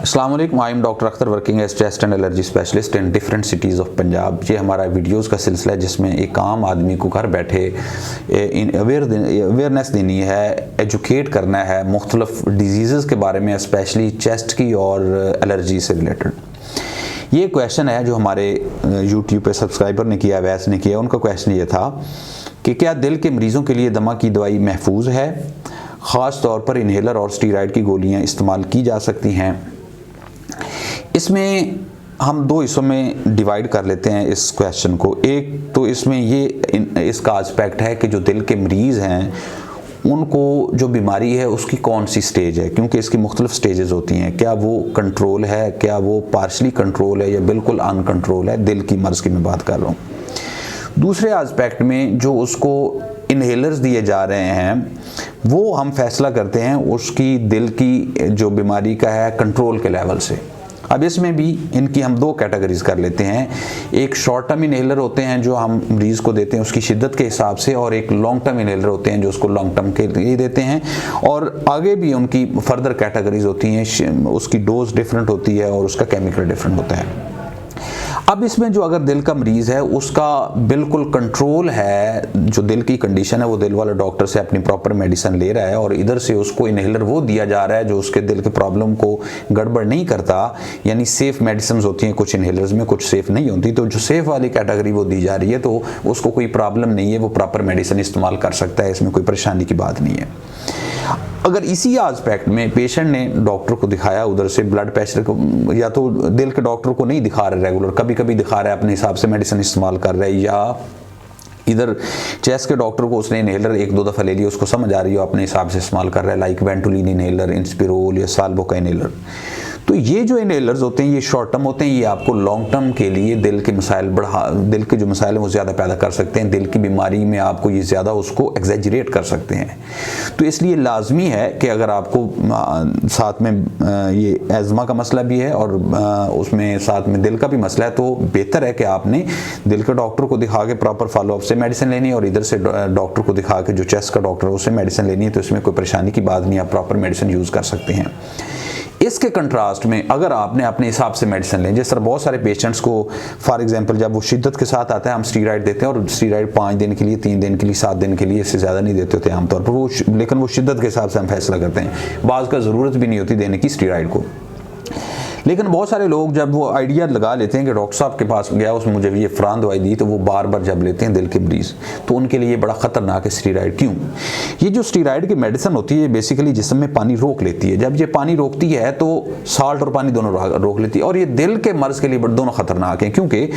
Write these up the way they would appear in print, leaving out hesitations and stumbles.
अस्सलाम वालेकुम, I am doctor Akhtar working as chest and allergy specialist in different cities of Punjab. ये हमारा videos का सिलसिला है जिसमें एक आम आदमी को घर बैठे अवेयरनेस देनी है, एजुकेट करना है मुख्तलिफ डिजीज़ के बारे में, स्पेशली चेस्ट की और एलर्जी से रिलेटेड। ये क्वेश्चन है जो हमारे यूट्यूब पे सब्सक्राइबर ने किया, वैस ने किया। उनका क्वेश्चन ये था कि क्या दिल के मरीज़ों के लिए दमा की दवाई महफूज है, ख़ास तौर पर इन्हेलर और स्टीरॉयड की गोलियां इस्तेमाल की जा सकती हैं। इसमें हम दो हिस्सों में डिवाइड कर लेते हैं इस क्वेश्चन को। एक तो इसमें इसका एस्पेक्ट है कि जो दिल के मरीज़ हैं उनको जो बीमारी है उसकी कौन सी स्टेज है, क्योंकि इसकी मुख्तलिफ स्टेजेस होती हैं। क्या वो कंट्रोल है, क्या वो पार्शली कंट्रोल है या बिल्कुल अनकंट्रोल है। दिल की मर्ज़ की मैं बात कर रहा हूँ। दूसरे एस्पेक्ट में जो उसको इन्हेलर्स दिए जा रहे हैं वो हम फैसला करते हैं उसकी दिल की जो बीमारी का है कंट्रोल के लेवल से। अब इसमें भी इनकी हम दो कैटेगरीज कर लेते हैं। एक शॉर्ट टर्म इन्हेलर होते हैं जो हम मरीज़ को देते हैं उसकी शिद्दत के हिसाब से, और एक लॉन्ग टर्म इन्हेलर होते हैं जो उसको लॉन्ग टर्म के लिए देते हैं। और आगे भी उनकी फर्दर कैटेगरीज होती हैं, उसकी डोज डिफरेंट होती है और उसका केमिकल डिफरेंट होता है। अब इसमें जो अगर दिल का मरीज़ है उसका बिल्कुल कंट्रोल है, जो दिल की कंडीशन है वो दिल वाले डॉक्टर से अपनी प्रॉपर मेडिसिन ले रहा है और इधर से उसको इन्हेलर वो दिया जा रहा है जो उसके दिल के प्रॉब्लम को गड़बड़ नहीं करता, यानी सेफ़ मेडिसिन होती हैं कुछ इन्हेलर्स में, कुछ सेफ़ नहीं होती। तो जो सेफ़ वाली कैटेगरी वो दी जा रही है तो उसको कोई प्रॉब्लम नहीं है, वो प्रॉपर मेडिसिन इस्तेमाल कर सकता है, इसमें कोई परेशानी की बात नहीं है। अगर इसी एस्पेक्ट में पेशेंट ने डॉक्टर को दिखाया, उधर से ब्लड प्रेशर को या तो दिल के डॉक्टर को नहीं दिखा रहे रेगुलर, कभी कभी दिखा रहा है, अपने हिसाब से मेडिसिन इस्तेमाल कर रहा है, या इधर चेस्ट के डॉक्टर को उसने इन्हेलर एक दो दफ़ा ले लिया, उसको समझ आ रही है, अपने हिसाब से इस्तेमाल कर रहा है, लाइक वेंटोलिन इन्हेलर, इंस्पिरोल या साल्बो का इन्हेलर। तो ये जो इन्हेलर्स होते हैं ये शॉर्ट टर्म होते हैं, ये आपको लॉन्ग टर्म के लिए दिल के मसाइल दिल के जो मसाइल हैं वो ज़्यादा पैदा कर सकते हैं, दिल की बीमारी में आपको ये ज़्यादा उसको एग्जैजरेट कर सकते हैं। तो इसलिए लाजमी है कि अगर आपको साथ में ये एज़मा का मसला भी है और उसमें साथ में दिल का भी मसला है, तो बेहतर है कि आपने दिल के डॉक्टर को दिखा के प्रॉपर फॉलोअप से मेडिसिन लेनी है और इधर से डॉक्टर को दिखा के जो चेस्ट का डॉक्टर है उससे मेडिसिन लेनी है। तो इसमें कोई परेशानी की बात नहीं, आप प्रॉपर मेडिसिन यूज़ कर सकते हैं। इसके कंट्रास्ट में अगर आपने अपने हिसाब से मेडिसिन लें, जिस तरह बहुत सारे पेशेंट्स को फॉर एग्जांपल जब वो शिद्दत के साथ आता है हम स्टीरॉयड देते हैं, और स्टीरॉयड 5 दिन के लिए, 3 दिन के लिए, 7 दिन के लिए, इससे ज़्यादा नहीं देते होते आमतौर पर वो, लेकिन वो शिद्दत के हिसाब से हम फैसला करते हैं। बाज़ का ज़रूरत भी नहीं होती देने की स्टीरॉयड को। लेकिन बहुत सारे लोग जब वो आइडिया लगा लेते हैं कि डॉक्टर साहब के पास गया, उसने मुझे ये फ़लान दवाई दी, तो वो बार बार जब लेते हैं दिल के मरीज़, तो उनके लिए बड़ा ख़तरनाक है स्टीरॉयड। क्यों? ये जो स्टीरॉयड की मेडिसिन होती है बेसिकली जिस्म में पानी रोक लेती है। जब ये पानी रोकती है तो साल्ट और पानी दोनों रोक लेती है, और ये दिल के मर्ज़ के लिए दोनों ख़तरनाक हैं, क्योंकि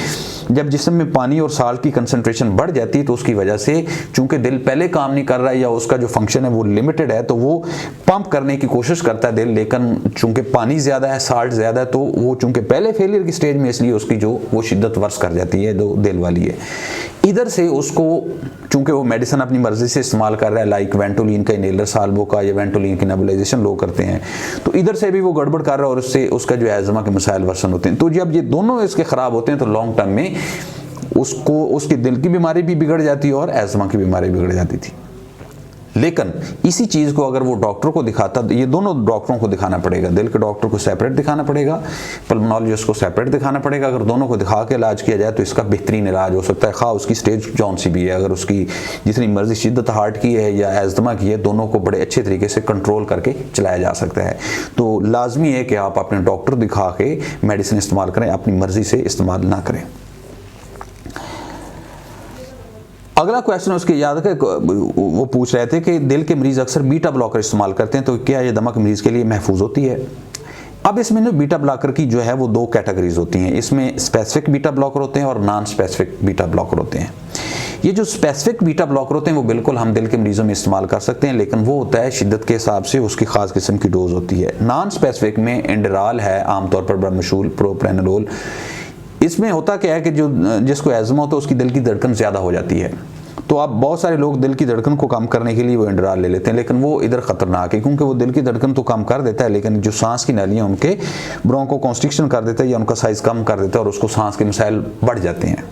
जब जिस्म में पानी और साल्ट की कंसनट्रेशन बढ़ जाती है तो उसकी वजह से चूँकि दिल पहले काम नहीं कर रहा है या उसका जो फंक्शन है वो लिमिटेड है, तो वो पंप करने की कोशिश करता है दिल, लेकिन चूँकि पानी ज़्यादा है, साल्ट ज़्यादा है, तो वो चूंकि पहले फेलियर की स्टेज में, इसलिए उसकी जो वो शिद्दत वर्स कर जाती है, जो दिल वाली है। इधर से उसको चूंकि वो मेडिसिन अपनी मर्जी से इस्तेमाल कर रहा है, लाइक वेंटोलिन का इन्हेलर, साल्बो का, या वेंटोलिन की नेबुलाइजेशन लोग करते हैं, तो इधर से भी वो गड़बड़ कर रहा है और उससे उसका जो एज़मा के मसाइल वर्सन होते हैं। तो जब ये दोनों इसके ख़राब होते हैं तो लॉन्ग टर्म में उसको उसकी दिल की बीमारी भी बिगड़ जाती है और एज़मा की बीमारी बिगड़ जाती थी। लेकिन इसी चीज़ को अगर वो डॉक्टर को दिखाता, ये दोनों डॉक्टरों को दिखाना पड़ेगा, दिल के डॉक्टर को सेपरेट दिखाना पड़ेगा, पल्मोनोलॉजिस्ट को सेपरेट दिखाना पड़ेगा। अगर दोनों को दिखा के इलाज किया जाए तो इसका बेहतरीन इलाज हो सकता है, खा उसकी स्टेज जौन सी भी है, अगर उसकी जितनी मर्जी शिद्दत हार्ट की है या एज़मा की है, दोनों को बड़े अच्छे तरीके से कंट्रोल करके चलाया जा सकता है। तो लाजमी है कि आप अपने डॉक्टर दिखा के मेडिसिन इस्तेमाल करें, अपनी मर्जी से इस्तेमाल ना करें। अगला क्वेश्चन उसके याद है, वो पूछ रहे थे कि दिल के मरीज़ अक्सर बीटा ब्लॉकर इस्तेमाल करते हैं, तो क्या ये दमा के मरीज़ के लिए महफूज होती है? अब इसमें ना बीटा ब्लॉकर की जो है वो दो कैटेगरीज होती हैं। इसमें स्पेसिफिक बीटा ब्लॉकर होते हैं और नॉन स्पेसिफिक बीटा ब्लॉकर होते हैं। ये जो स्पेसिफिक बीटा ब्लॉकर होते हैं वो बिल्कुल हम दिल के मरीज़ों में इस्तेमाल कर सकते हैं, लेकिन वो होता है शिद्दत के हिसाब से, उसकी ख़ास किस्म की डोज होती है। नॉन स्पेसिफिक में एंडराल है, आमतौर पर बड़ा मशहूर, प्रोप्रेनोल। इसमें होता क्या है कि जो जिसको एज़मा होता है उसकी दिल की धड़कन ज़्यादा हो जाती है, तो आप बहुत सारे लोग दिल की धड़कन को कम करने के लिए वो एंडराल ले लेते हैं, लेकिन वो इधर ख़तरनाक है क्योंकि वो दिल की धड़कन तो कम कर देता है, लेकिन जो सांस की नालियाँ उनके ब्रोंको कॉन्स्ट्रिक्शन कर देता है या उनका साइज़ कम कर देता है और उसको सांस के मसाइल बढ़ जाते हैं।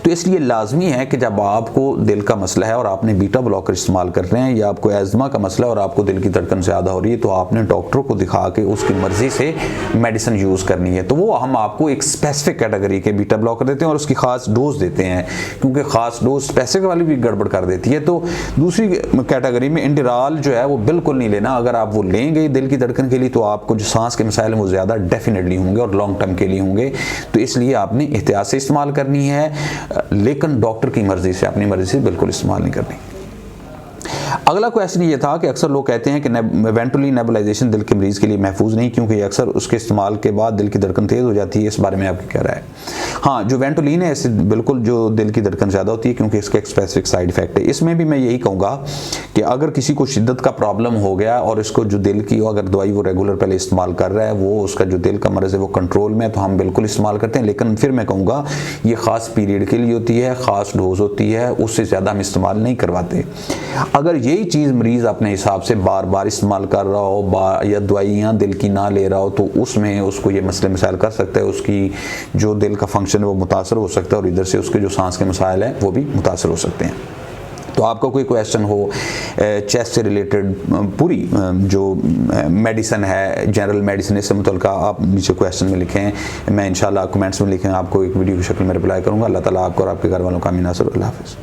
तो इसलिए लाजमी है कि जब आपको दिल का मसला है और आपने बीटा ब्लॉकर इस्तेमाल कर रहे हैं, या आपको एज़मा का मसला है और आपको दिल की धड़कन ज़्यादा हो रही है, तो आपने डॉक्टर को दिखा के उसकी मर्ज़ी से मेडिसिन यूज़ करनी है। तो वो हम आपको एक स्पेसिफिक कैटेगरी के बीटा ब्लॉकर देते हैं और उसकी ख़ास डोज देते हैं, क्योंकि ख़ास डोज स्पेसिफिक वाली भी गड़बड़ कर देती है। तो दूसरी कैटेगरी में इंडिराल जो है वो बिल्कुल नहीं लेना। अगर आप वो लेंगे दिल की धड़कन के लिए तो आपको जो सांस के मसाइल हैं वो ज़्यादा डेफिनेटली होंगे और लॉन्ग टर्म के लिए होंगे। तो इसलिए आपने एहतियात से इस्तेमाल करनी है, लेकिन डॉक्टर की मर्ज़ी से, अपनी मर्ज़ी से बिल्कुल इस्तेमाल नहीं करनी। अगला क्वेश्चन ये था कि अक्सर लोग कहते हैं कि वेंट्रली नेबुलाइजेशन दिल के मरीज़ के लिए महफूज नहीं, क्योंकि अक्सर उसके इस्तेमाल के बाद दिल की धड़कन तेज़ हो जाती है। इस बारे में आपकी क्या राय है? हाँ, जो वेंटोलिन है इससे बिल्कुल जो दिल की धड़कन ज़्यादा होती है, क्योंकि इसका एक स्पेसिफिक साइड इफेक्ट है। इसमें भी मैं यही कहूँगा कि अगर किसी को शिद्दत का प्रॉब्लम हो गया और इसको जो दिल की अगर दवाई वो रेगुलर पहले इस्तेमाल कर रहा है, वो उसका जो दिल का मर्ज़ है वो कंट्रोल में है, तो हम बिल्कुल इस्तेमाल करते हैं। लेकिन फिर मैं कहूँगा ये ख़ास पीरियड के लिए होती है, ख़ास डोज होती है, उससे ज़्यादा हम इस्तेमाल नहीं करवाते। अगर यही चीज़ मरीज़ अपने हिसाब से बार बार इस्तेमाल कर रहा हो या दवाइयाँ दिल की ना ले रहा हो, तो उसमें उसको ये मसले मसाइल कर सकता है, उसकी जो दिल का फंक्शन है वो मुतासर हो सकता है और इधर से उसके जो सांस के मसाइल हैं वो भी मुतासर हो सकते हैं। तो आपका कोई क्वेश्चन हो चेस्ट से रिलेटेड, पूरी जो मेडिसिन है, जनरल मेडिसिन, इससे मुतल्लिक़ आप नीचे क्वेश्चन में लिखें, मैं इंशाल्लाह कमेंट्स में लिखें, आपको एक वीडियो की शक्ल में रिप्लाई करूँगा। अल्लाह ताला आपको और आपके घर वालों का आमीन। अल्लाह हाफ़िज़।